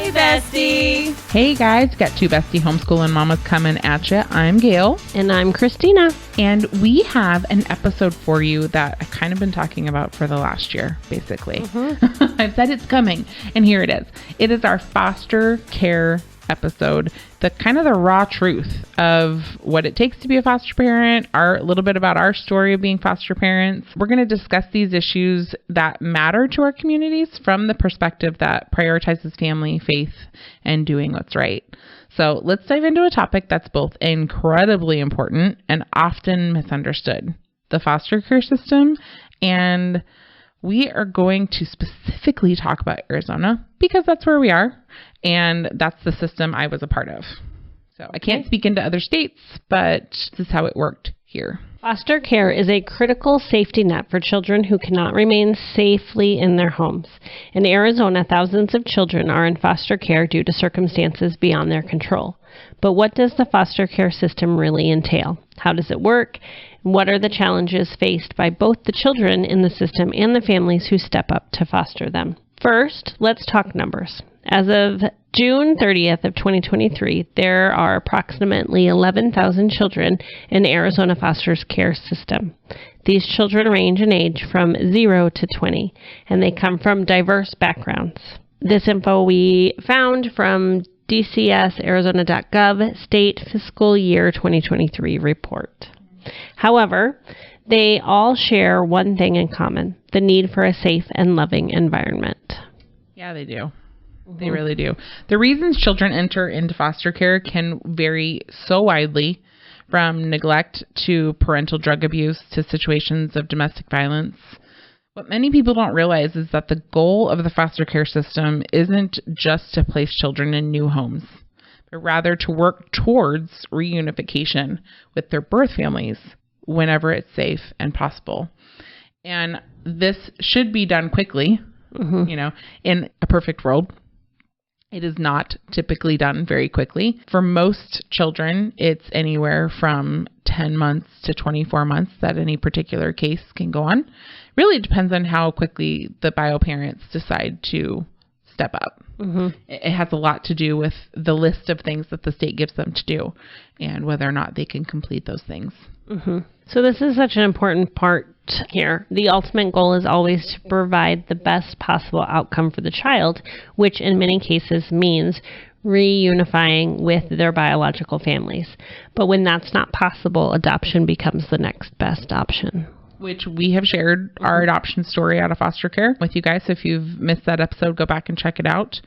Hey, Bestie. Hey, guys. Got two Bestie homeschooling mamas coming at you. I'm Gale. And I'm Christina. And we have an episode for you that I've kind of been talking about for the last year, basically. I've said it's coming, and here it is. It is our foster care episode, the raw truth of what it takes to be a foster parent, a little bit about our story of being foster parents. We're going to discuss these issues that matter to our communities from the perspective that prioritizes family, faith, and doing what's right. So let's dive into a topic that's both incredibly important and often misunderstood, the foster care system. And we are going to specifically talk about Arizona because that's where we are. And that's the system I was a part of. So I can't speak into other states, but this is how it worked here. Foster care is a critical safety net for children who cannot remain safely in their homes. In Arizona, thousands of children are in foster care due to circumstances beyond their control. But what does the foster care system really entail? How does it work? What are the challenges faced by both the children in the system and the families who step up to foster them? First, let's talk numbers. As of June 30th of 2023, there are approximately 11,000 children in Arizona foster care system. These children range in age from 0 to 20, and they come from diverse backgrounds. This info we found from DCSArizona.gov State Fiscal Year 2023 report. However, they all share one thing in common, the need for a safe and loving environment. Yeah, they do. They really do. The reasons children enter into foster care can vary so widely, from neglect to parental drug abuse to situations of domestic violence. What many people don't realize is that the goal of the foster care system isn't just to place children in new homes, but rather to work towards reunification with their birth families whenever it's safe and possible. And this should be done quickly, in a perfect world. It is not typically done very quickly. For most children, it's anywhere from 10 months to 24 months that any particular case can go on. Really depends on how quickly the bio parents decide to step up. It has a lot to do with the list of things that the state gives them to do and whether or not they can complete those things. So this is such an important part here. The ultimate goal is always to provide the best possible outcome for the child, which in many cases means reunifying with their biological families. But when that's not possible, adoption becomes the next best option. Which we have shared our adoption story out of foster care with you guys. If you've missed that episode, go back and check it out.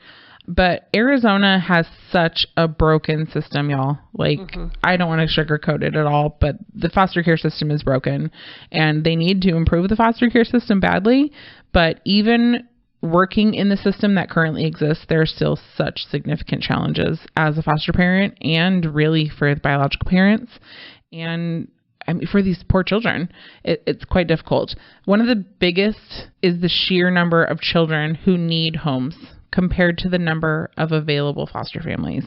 But Arizona has such a broken system, y'all. I don't want to sugarcoat it at all, but the foster care system is broken and they need to improve the foster care system badly. But even working in the system that currently exists, there are still such significant challenges as a foster parent and really for the biological parents. And for these poor children, it's quite difficult. One of the biggest is the sheer number of children who need homes compared to the number of available foster families.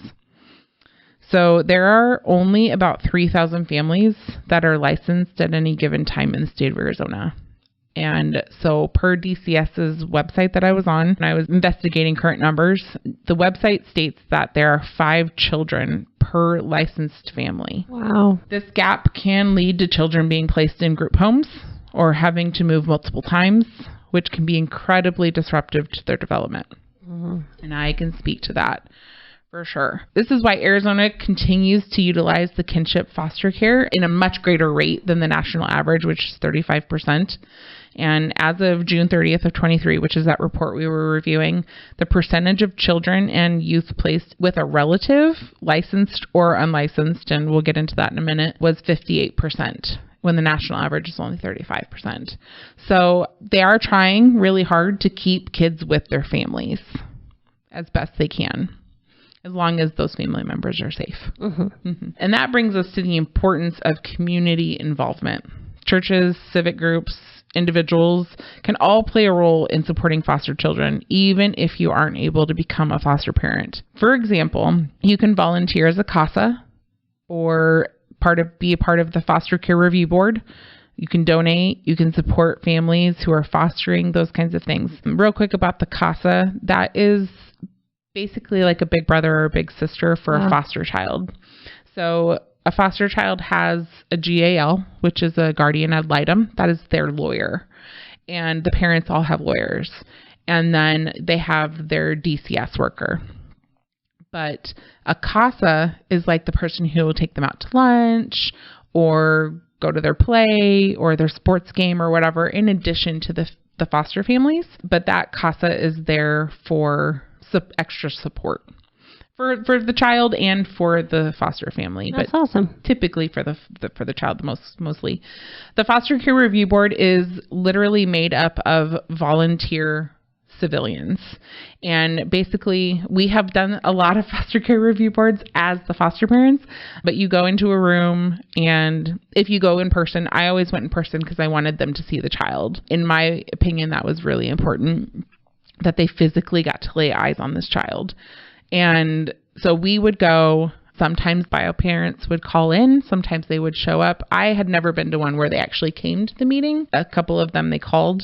So there are only about 3,000 families that are licensed at any given time in the state of Arizona. And so per DCS's website that I was on, when I was investigating current numbers, the website states that there are 5 children per licensed family. Wow. This gap can lead to children being placed in group homes or having to move multiple times, which can be incredibly disruptive to their development. And I can speak to that for sure. This is why Arizona continues to utilize the kinship foster care in a much greater rate than the national average, which is 35%. And as of June 30th of 23, which is that report we were reviewing, the percentage of children and youth placed with a relative, licensed or unlicensed, and we'll get into that in a minute, was 58%. When the national average is only 35%. So they are trying really hard to keep kids with their families as best they can, as long as those family members are safe. And that brings us to the importance of community involvement. Churches, civic groups, individuals can all play a role in supporting foster children, even if you aren't able to become a foster parent. For example, you can volunteer as a CASA or be a part of the foster care review board. You can donate. You can support families who are fostering, those kinds of things. Real quick about the CASA, that is basically like a big brother or a big sister for a foster child. So a foster child has a GAL, which is a guardian ad litem. That is their lawyer. And the parents all have lawyers. And then they have their DCS worker. But a CASA is like the person who will take them out to lunch or go to their play or their sports game or whatever, in addition to the foster families. But that CASA is there for extra support for the child and for the foster family. That's awesome. Typically for the child, mostly. The Foster Care Review Board is literally made up of volunteer civilians. And basically, we have done a lot of foster care review boards as the foster parents, but you go into a room, and if you go in person, I always went in person because I wanted them to see the child. In my opinion, that was really important, that they physically got to lay eyes on this child. And so we would go. Sometimes bio parents would call in. Sometimes they would show up. I had never been to one where they actually came to the meeting. A couple of them they called.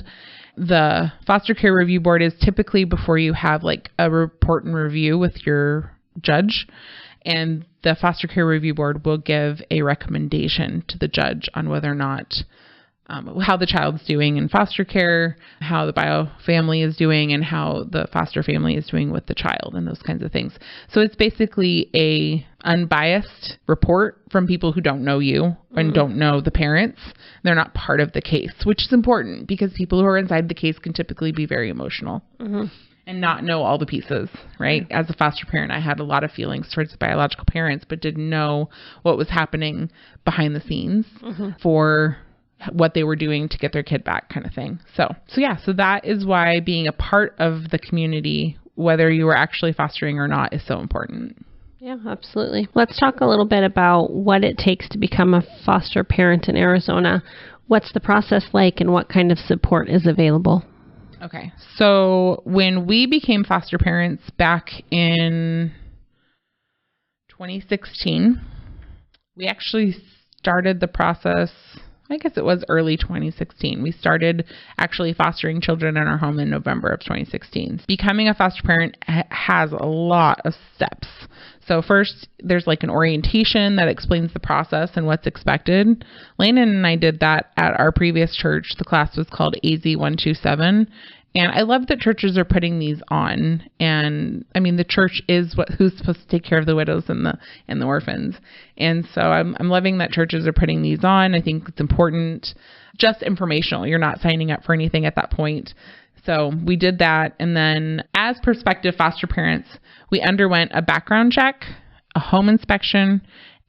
The Foster Care Review Board is typically before you have like a report and review with your judge. And the Foster Care Review Board will give a recommendation to the judge on whether or not how the child's doing in foster care, how the bio family is doing, and how the foster family is doing with the child, and those kinds of things. So it's basically a unbiased report from people who don't know you and don't know the parents. They're not part of the case, which is important because people who are inside the case can typically be very emotional. And not know all the pieces, right? As a foster parent, I had a lot of feelings towards the biological parents, but didn't know what was happening behind the scenes for what they were doing to get their kid back, kind of thing. So that is why being a part of the community, whether you were actually fostering or not, is so important. Yeah, absolutely. Let's talk a little bit about what it takes to become a foster parent in Arizona. What's the process like, and what kind of support is available? Okay. So when we became foster parents back in 2016, we actually started the process, I guess it was early 2016. We started actually fostering children in our home in November of 2016. Becoming a foster parent has a lot of steps. So first, there's like an orientation that explains the process and what's expected. Landon and I did that at our previous church. The class was called AZ127. And I love that churches are putting these on. And I mean, the church is who's supposed to take care of the widows and the orphans. And so I'm loving that churches are putting these on. I think it's important, just informational. You're not signing up for anything at that point. So we did that. And then as prospective foster parents, we underwent a background check, a home inspection,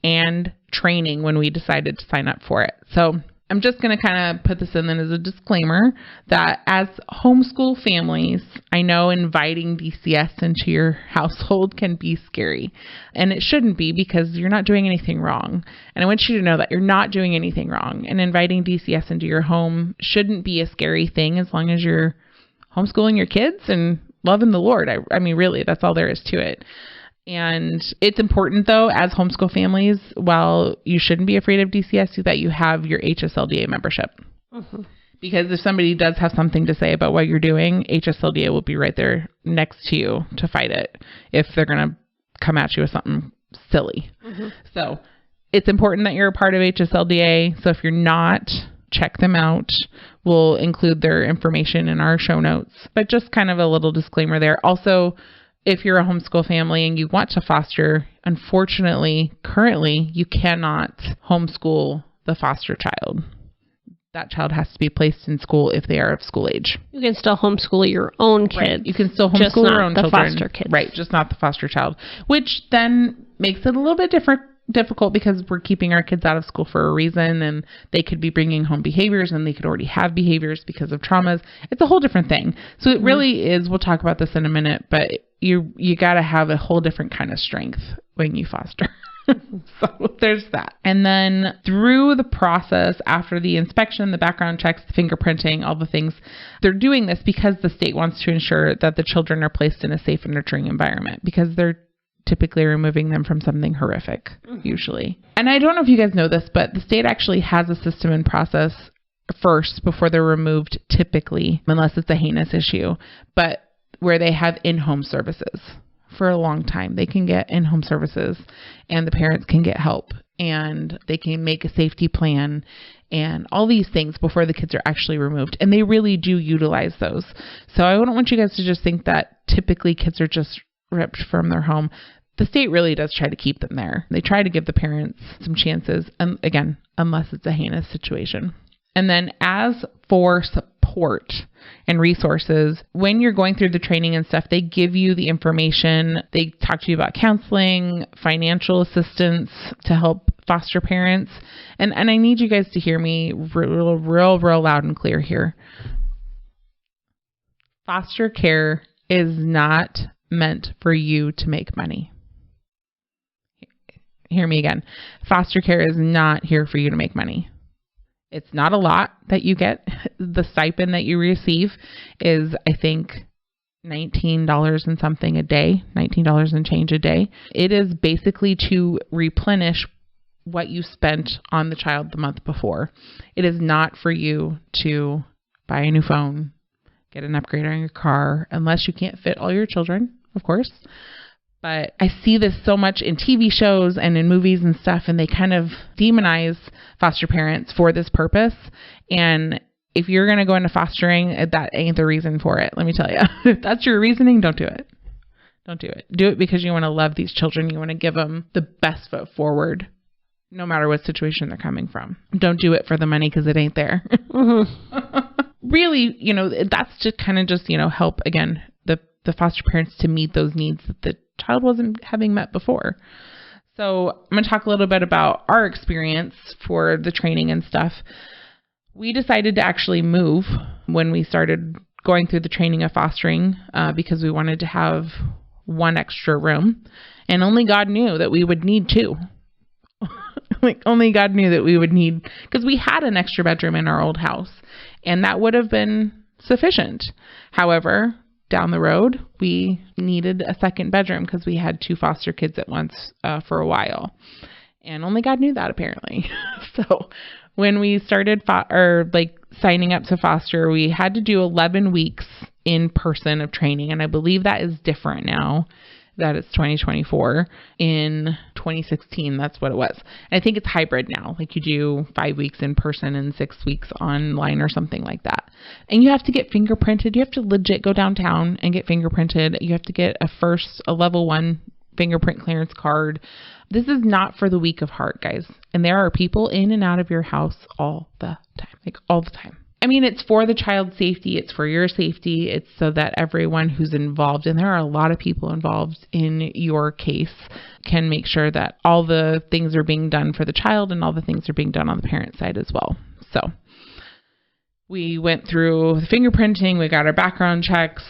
and training when we decided to sign up for it. So I'm just going to kind of put this in then as a disclaimer that as homeschool families, I know inviting DCS into your household can be scary. And it shouldn't be, because you're not doing anything wrong. And I want you to know that you're not doing anything wrong. And inviting DCS into your home shouldn't be a scary thing as long as you're homeschooling your kids and loving the Lord. I mean, really, that's all there is to it. And it's important, though, as homeschool families, while you shouldn't be afraid of DCS, that you have your HSLDA membership. Because if somebody does have something to say about what you're doing, HSLDA will be right there next to you to fight it if they're going to come at you with something silly. So it's important that you're a part of HSLDA. So if you're not, check them out. We'll include their information in our show notes. But just kind of a little disclaimer there. Also, if you're a homeschool family and you want to foster, unfortunately, currently, you cannot homeschool the foster child. That child has to be placed in school if they are of school age. You can still homeschool your own kids. Right. You can still homeschool your own children. Just not the foster kids. Right, just not the foster child. Which then makes it a little bit difficult because we're keeping our kids out of school for a reason, and they could be bringing home behaviors, and they could already have behaviors because of traumas. It's a whole different thing. So it really is, we'll talk about this in a minute, but you got to have a whole different kind of strength when you foster. So there's that. And then through the process, after the inspection, the background checks, the fingerprinting, all the things, they're doing this because the state wants to ensure that the children are placed in a safe and nurturing environment, because they're typically removing them from something horrific, usually. And I don't know if you guys know this, but the state actually has a system in process first before they're removed, typically, unless it's a heinous issue, but where they have in-home services for a long time. They can get in-home services and the parents can get help and they can make a safety plan and all these things before the kids are actually removed. And they really do utilize those. So I wouldn't want you guys to just think that typically kids are just ripped from their home. The state really does try to keep them there. They try to give the parents some chances. And again, unless it's a heinous situation. And then as for support and resources, when you're going through the training and stuff, they give you the information. They talk to you about counseling, financial assistance to help foster parents. And I need you guys to hear me real loud and clear here. Foster care is not meant for you to make money. Hear me again. Foster care is not here for you to make money. It's not a lot that you get. The stipend that you receive is, I think, $19 and something a day, $19 and change a day. It is basically to replenish what you spent on the child the month before. It is not for you to buy a new phone, get an upgrade on your car, unless you can't fit all your children, of course. But I see this so much in TV shows and in movies and stuff, and they kind of demonize foster parents for this purpose. And if you're going to go into fostering, that ain't the reason for it. Let me tell you, if that's your reasoning, don't do it. Don't do it. Do it because you want to love these children. You want to give them the best foot forward, no matter what situation they're coming from. Don't do it for the money because it ain't there. Mm-hmm. Really, that's just kind of just, help, again, the foster parents to meet those needs that the child wasn't having met before. So I'm going to talk a little bit about our experience for the training and stuff. We decided to actually move when we started going through the training of fostering because we wanted to have one extra room, and only God knew that we would need two. Only God knew that we would need, because we had an extra bedroom in our old house and that would have been sufficient. However, down the road, we needed a second bedroom because we had two foster kids at once for a while. And only God knew that, apparently. So when we started signing up to foster, we had to do 11 weeks in person of training. And I believe that is different now that it's 2024. In 2016, that's what it was. And I think it's hybrid now. Like you do 5 weeks in person and 6 weeks online or something like that. And you have to get fingerprinted. You have to legit go downtown and get fingerprinted. You have to get a level 1 fingerprint clearance card. This is not for the weak of heart, guys. And there are people in and out of your house all the time, all the time. I mean, it's for the child's safety. It's for your safety. It's so that everyone who's involved, and there are a lot of people involved in your case, can make sure that all the things are being done for the child and all the things are being done on the parent side as well. So we went through the fingerprinting. We got our background checks.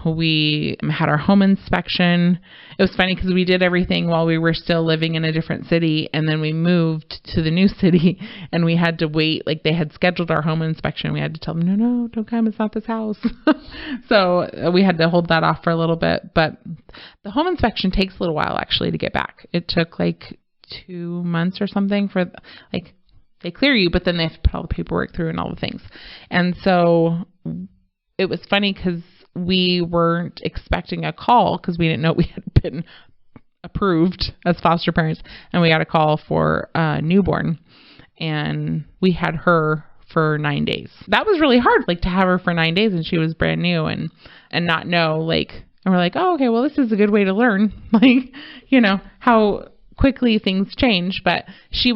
We had our home inspection. It was funny because we did everything while we were still living in a different city. And then we moved to the new city and we had to wait. They had scheduled our home inspection. We had to tell them, no, don't come. It's not this house. So we had to hold that off for a little bit. But the home inspection takes a little while actually to get back. It took 2 months or something for they clear you, but then they have to put all the paperwork through and all the things. And so it was funny because we weren't expecting a call because we didn't know we had been approved as foster parents. And we got a call for a newborn, and we had her for 9 days. That was really hard, to have her for 9 days, and she was brand new and not know, and we're like, oh, okay, well, this is a good way to learn, how quickly things change. But she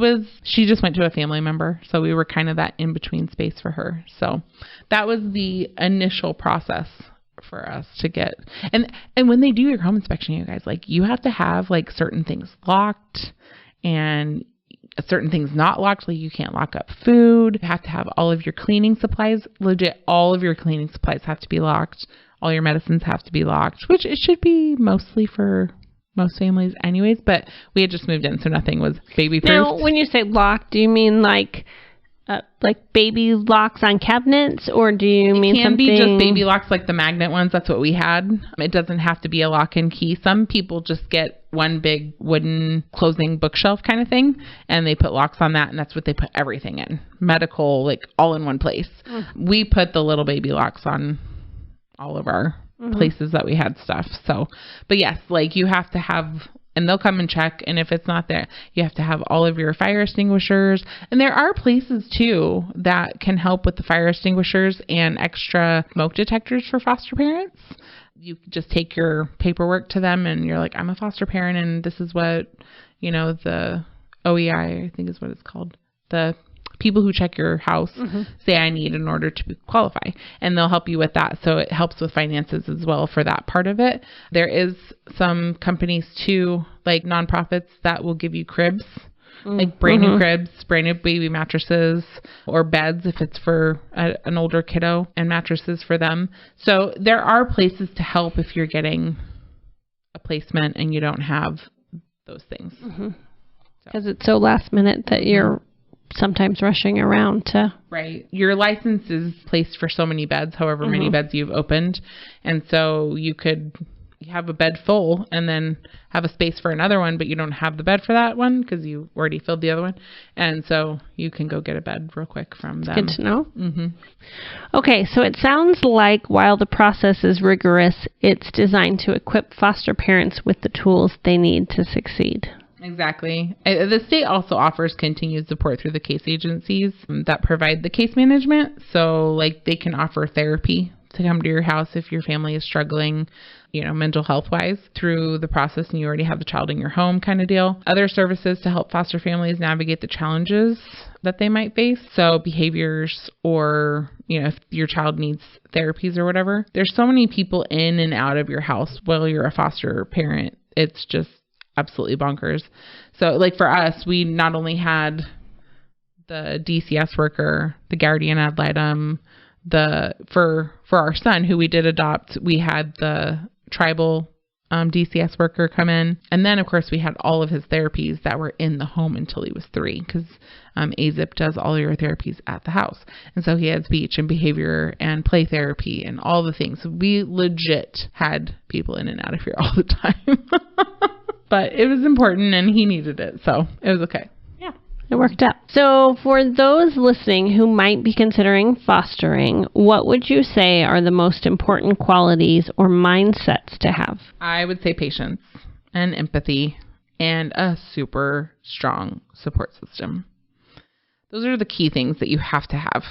just went to a family member, so we were kind of that in between space for her. So that was the initial process for us to get. And when they do your home inspection, you guys, you have to have certain things locked and certain things not locked. You can't lock up food. You have to have all of your cleaning supplies, legit all of your cleaning supplies have to be locked. All your medicines have to be locked, which it should be mostly for most families anyways, but we had just moved in, so nothing was baby proof. Now, when you say locked, do you mean like baby locks on cabinets, or do you mean something? It can be just baby locks, like the magnet ones. That's what we had. It doesn't have to be a lock and key. Some people just get one big wooden closing bookshelf kind of thing, and they put locks on that, and that's what they put everything in. Medical, all in one place. We put the little baby locks on all of our places that we had stuff. So, but yes, like you have to have, and they'll come and check. And if it's not there, you have to have all of your fire extinguishers. And there are places too that can help with the fire extinguishers and extra smoke detectors for foster parents. You just take your paperwork to them and you're like, I'm a foster parent and this is what, the OEI, I think is what it's called. The people who check your house say I need in order to qualify, and they'll help you with that. So it helps with finances as well for that part of it. There is some companies too, like nonprofits, that will give you cribs, like brand new cribs, brand new baby mattresses, or beds if it's for an older kiddo, and mattresses for them. So there are places to help if you're getting a placement and you don't have those things. Because it's so last minute that you're sometimes rushing around to... Right. Your license is placed for so many beds, however many beds you've opened. And so you could have a bed full and then have a space for another one, but you don't have the bed for that one because you already filled the other one. And so you can go get a bed real quick from them. Good to know. Okay, so it sounds like while the process is rigorous, it's designed to equip foster parents with the tools they need to succeed. Exactly. The state also offers continued support through the case agencies that provide the case management. So like they can offer therapy to come to your house if your family is struggling, mental health wise through the process and you already have the child in your home kind of deal. Other services to help foster families navigate the challenges that they might face. So behaviors or, if your child needs therapies or whatever. There's so many people in and out of your house while you're a foster parent. It's just absolutely bonkers. So like for us, we not only had the DCS worker, the guardian ad litem, for our son who we did adopt, we had the tribal DCS worker come in. And then of course we had all of his therapies that were in the home until he was 3, because AZIP does all your therapies at the house. And so he had speech and behavior and play therapy and all the things. So we legit had people in and out of here all the time. But it was important and he needed it. So it was okay. Yeah, it worked out. So for those listening who might be considering fostering, what would you say are the most important qualities or mindsets to have? I would say patience and empathy and a super strong support system. Those are the key things that you have to have.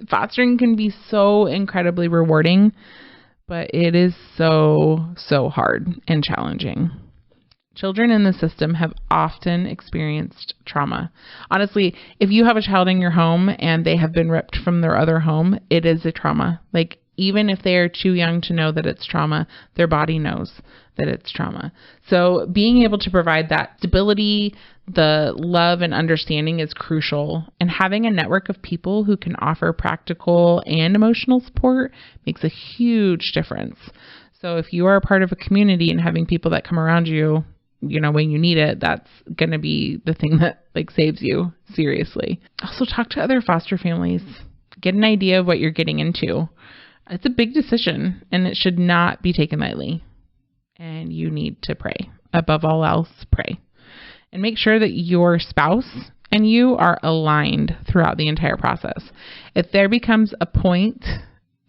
Fostering can be so incredibly rewarding, but it is so, so hard and challenging. Children in the system have often experienced trauma. Honestly, if you have a child in your home and they have been ripped from their other home, it is a trauma. Like, even if they are too young to know that it's trauma, their body knows that it's trauma. So being able to provide that stability, the love and understanding is crucial. And having a network of people who can offer practical and emotional support makes a huge difference. So if you are a part of a community and having people that come around you, when you need it, that's going to be the thing that saves you seriously. Also talk to other foster families. Get an idea of what you're getting into. It's a big decision and it should not be taken lightly. And you need to pray. Above all else, pray. And make sure that your spouse and you are aligned throughout the entire process. If there becomes a point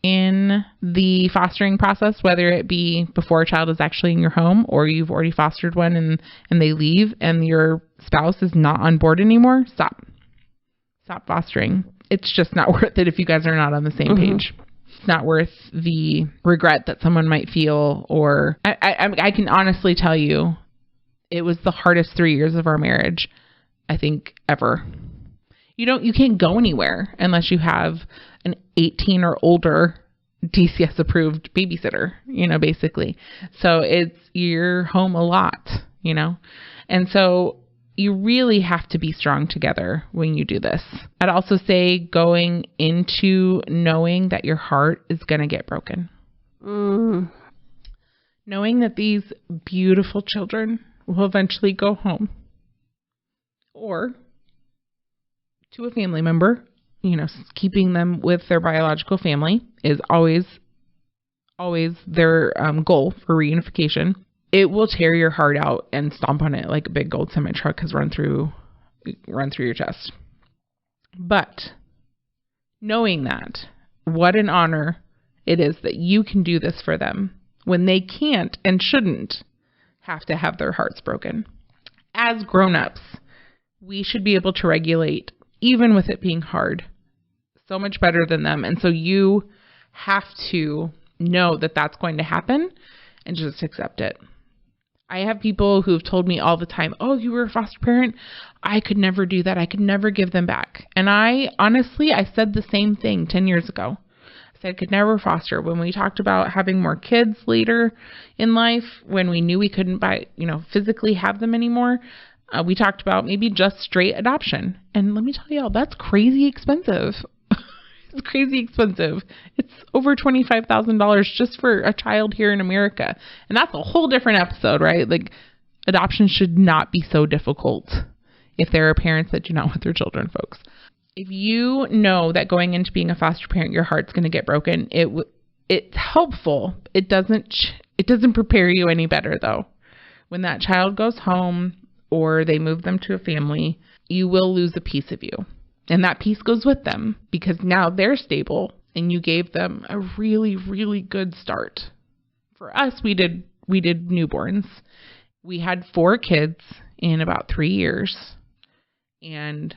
in the fostering process, whether it be before a child is actually in your home or you've already fostered one and they leave and your spouse is not on board anymore, stop fostering. It's just not worth it if you guys are not on the same page. It's not worth the regret that someone might feel. Or I can honestly tell you, it was the hardest 3 years of our marriage, I think, ever. You can't go anywhere unless you have an 18 or older DCS approved babysitter, basically. So you're home a lot, and so you really have to be strong together when you do this. I'd also say going into knowing that your heart is going to get broken. Knowing that these beautiful children will eventually go home or to a family member, keeping them with their biological family is always their goal for reunification. It will tear your heart out and stomp on it like a big gold cement truck has run through your chest. But knowing that, what an honor it is that you can do this for them when they can't and shouldn't have to have their hearts broken. As grown-ups, we should be able to regulate, even with it being hard, so much better than them. And so you have to know that that's going to happen and just accept it. I have people who've told me all the time, oh, you were a foster parent? I could never do that. I could never give them back. And I said the same thing 10 years ago. I said I could never foster. When we talked about having more kids later in life, when we knew we couldn't physically have them anymore, we talked about maybe just straight adoption. And let me tell y'all, that's crazy expensive. It's crazy expensive. It's over $25,000 just for a child here in America. And that's a whole different episode, right? Like, adoption should not be so difficult if there are parents that do not want their children, folks. If you know that going into being a foster parent, your heart's going to get broken, it's helpful. It doesn't prepare you any better, though. When that child goes home or they move them to a family, you will lose a piece of you. And that piece goes with them because now they're stable and you gave them a really, really good start. For us, we did newborns. We had 4 kids in about 3 years. And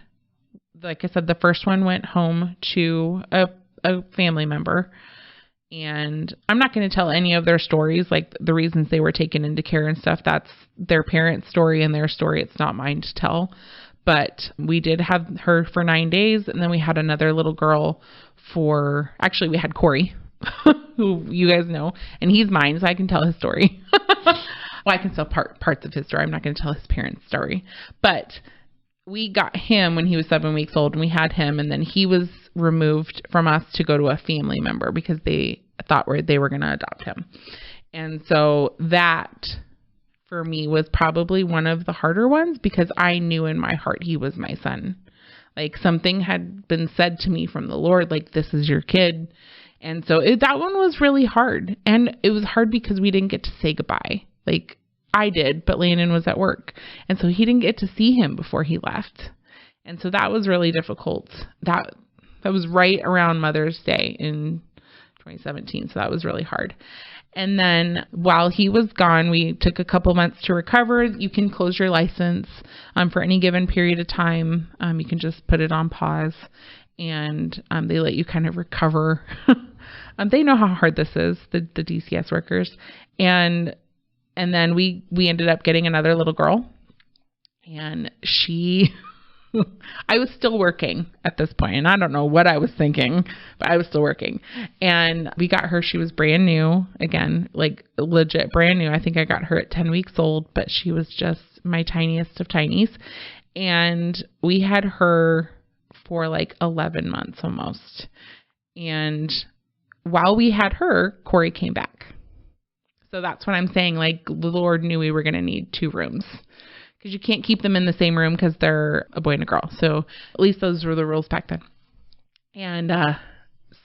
like I said, the first one went home to a family member. And I'm not going to tell any of their stories, like the reasons they were taken into care and stuff. That's their parents' story and their story. It's not mine to tell. But we did have her for 9 days, and then we had another little girl we had Corey, who you guys know, and he's mine, so I can tell his story. Well, I can tell parts of his story. I'm not going to tell his parents' story. But we got him when he was 7 weeks old, and we had him, and then he was removed from us to go to a family member because they thought they were going to adopt him. And so that, for me, was probably one of the harder ones because I knew in my heart he was my son. Like, something had been said to me from the Lord, like, this is your kid. And so that one was really hard. And it was hard because we didn't get to say goodbye. Like, I did, but Landon was at work. And so he didn't get to see him before he left. And so that was really difficult. That was right around Mother's Day in 2017. So that was really hard. And then while he was gone, we took a couple months to recover. You can close your license for any given period of time. You can just put it on pause, and they let you kind of recover. They know how hard this is, the DCS workers. And then we ended up getting another little girl, and I was still working at this point, and I don't know what I was thinking, but I was still working. And we got her. She was brand new, again, like legit brand new. I think I got her at 10 weeks old, but she was just my tiniest of tinies. And we had her for like 11 months almost. And while we had her, Corey came back. So that's what I'm saying. Like, the Lord knew we were going to need 2 rooms. Because you can't keep them in the same room because they're a boy and a girl. So at least those were the rules back then. And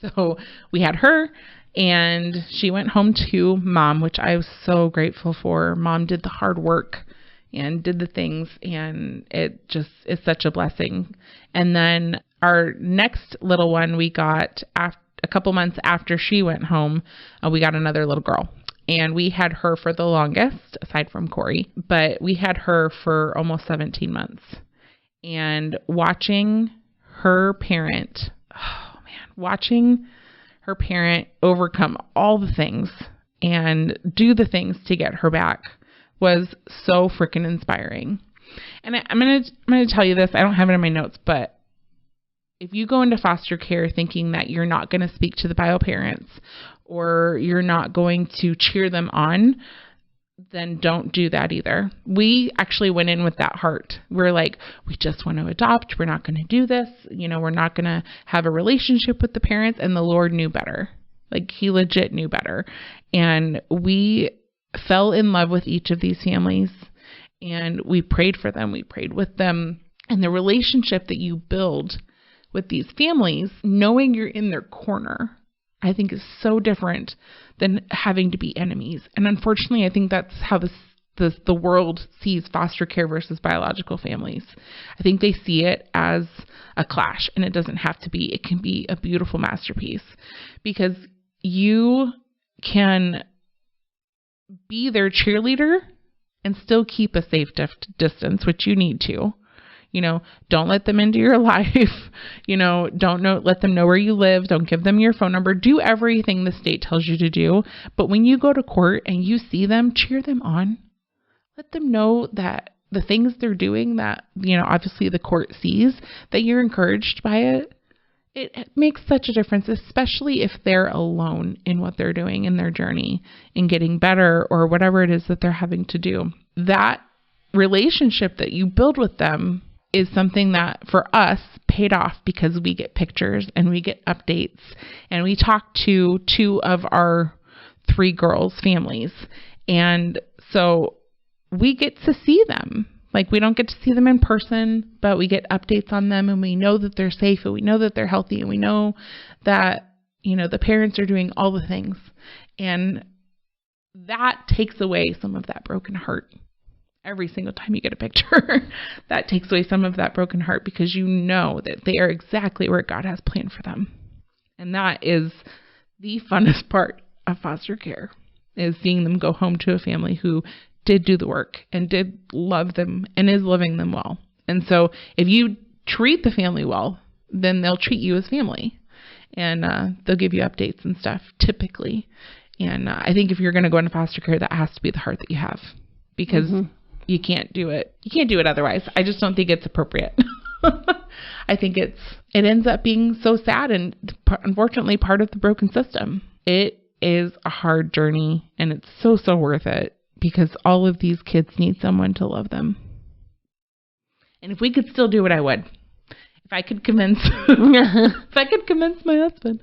so we had her, and she went home to Mom, which I was so grateful for. Mom did the hard work and did the things, and it just is such a blessing. And then our next little one we got a couple months after she went home, we got another little girl. And we had her for the longest, aside from Corey, but we had her for almost 17 months. And watching her parent overcome all the things and do the things to get her back was so freaking inspiring. And I'm gonna tell you this. I don't have it in my notes, but if you go into foster care thinking that you're not going to speak to the bio parents or you're not going to cheer them on, then don't do that either. We actually went in with that heart. We're like, we just want to adopt. We're not going to do this. We're not going to have a relationship with the parents. And the Lord knew better. Like, he legit knew better. And we fell in love with each of these families, and we prayed for them. We prayed with them. And the relationship that you build with these families, knowing you're in their corner, I think is so different than having to be enemies. And unfortunately, I think that's how the world sees foster care versus biological families. I think they see it as a clash, and it doesn't have to be. It can be a beautiful masterpiece, because you can be their cheerleader and still keep a safe distance, which you need to. Don't let them into your life. Don't let them know where you live. Don't give them your phone number. Do everything the state tells you to do. But when you go to court and you see them, cheer them on. Let them know that the things they're doing that, obviously the court sees, that you're encouraged by it. It makes such a difference, especially if they're alone in what they're doing in their journey in getting better or whatever it is that they're having to do. That relationship that you build with them is something that for us paid off because we get pictures and we get updates and we talk to 2 of our 3 girls' families. And so we get to see them. Like, we don't get to see them in person, but we get updates on them and we know that they're safe and we know that they're healthy and we know that, the parents are doing all the things. And that takes away some of that broken heart. Every single time you get a picture, that takes away some of that broken heart because you know that they are exactly where God has planned for them. And that is the funnest part of foster care, is seeing them go home to a family who did do the work and did love them and is loving them well. And so if you treat the family well, then they'll treat you as family and they'll give you updates and stuff typically. And I think if you're going to go into foster care, that has to be the heart that you have, because you can't do it. You can't do it otherwise. I just don't think it's appropriate. I think it ends up being so sad and unfortunately part of the broken system. It is a hard journey and it's so worth it because all of these kids need someone to love them. And if we could still do it, I would. If I could convince my husband.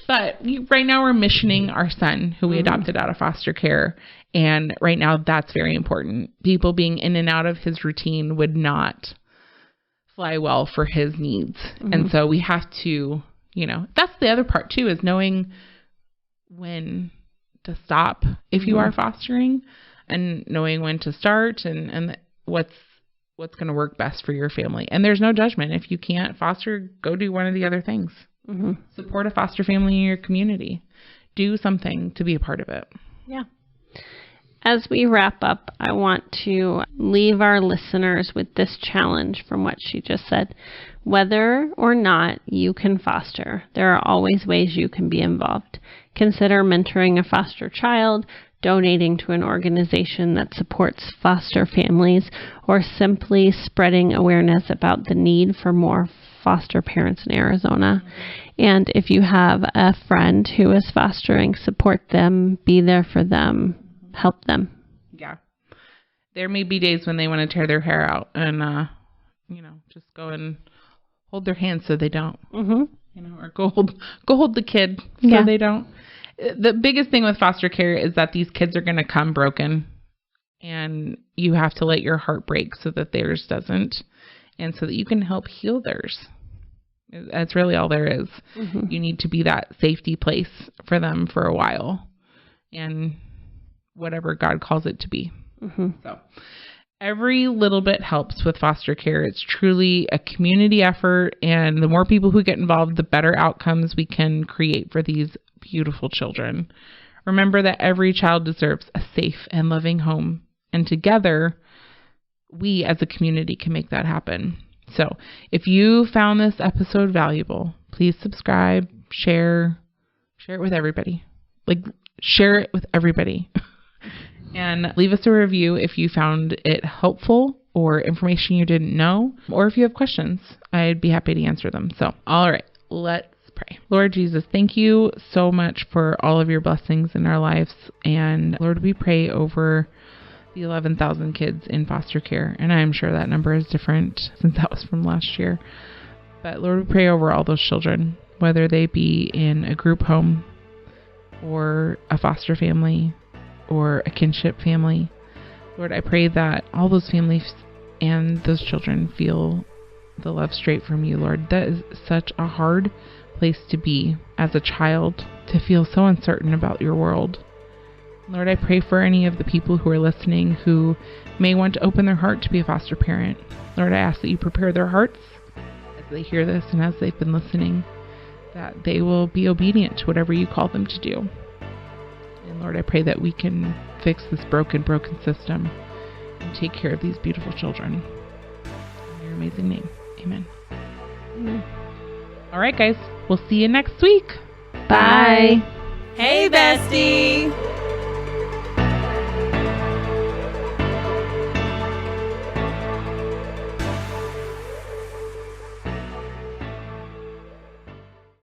But right now we're missioning our son who we adopted out of foster care. And right now that's very important. People being in and out of his routine would not fly well for his needs. And so we have to, that's the other part too, is knowing when to stop if you are fostering and knowing when to start and what's going to work best for your family. And there's no judgment. If you can't foster, go do one of the other things. Support a foster family in your community. Do something to be a part of it. Yeah. As we wrap up, I want to leave our listeners with this challenge from what she just said. Whether or not you can foster, there are always ways you can be involved. Consider mentoring a foster child, donating to an organization that supports foster families, or simply spreading awareness about the need for more foster parents in Arizona. And if you have a friend who is fostering, support them, be there for them, help them. Yeah. There may be days when they want to tear their hair out and, just go and hold their hands so they don't, or go hold the kid so they don't. The biggest thing with foster care is that these kids are going to come broken and you have to let your heart break so that theirs doesn't, and so that you can help heal theirs. That's really all there is. You need to be that safety place for them for a while and whatever God calls it to be. So every little bit helps with foster care. It's truly a community effort, and the more people who get involved, the better outcomes we can create for these beautiful children. Remember that every child deserves a safe and loving home, and together we as a community can make that happen. So if you found this episode valuable, please subscribe, share it with everybody. Share it with everybody. And leave us a review if you found it helpful or information you didn't know, or if you have questions, I'd be happy to answer them. So, all right, let's pray. Lord Jesus, thank you so much for all of your blessings in our lives. And Lord, we pray over the 11,000 kids in foster care. And I'm sure that number is different since that was from last year. But Lord, we pray over all those children, whether they be in a group home or a foster family or a kinship family. Lord, I pray that all those families and those children feel the love straight from you, Lord. That is such a hard place to be as a child, to feel so uncertain about your world. Lord, I pray for any of the people who are listening who may want to open their heart to be a foster parent. Lord, I ask that you prepare their hearts as they hear this and as they've been listening. that they will be obedient to whatever you call them to do. And Lord, I pray that we can fix this broken system and take care of these beautiful children. In your amazing name, amen. Amen. All right, guys, we'll see you next week. Bye. Hey, bestie.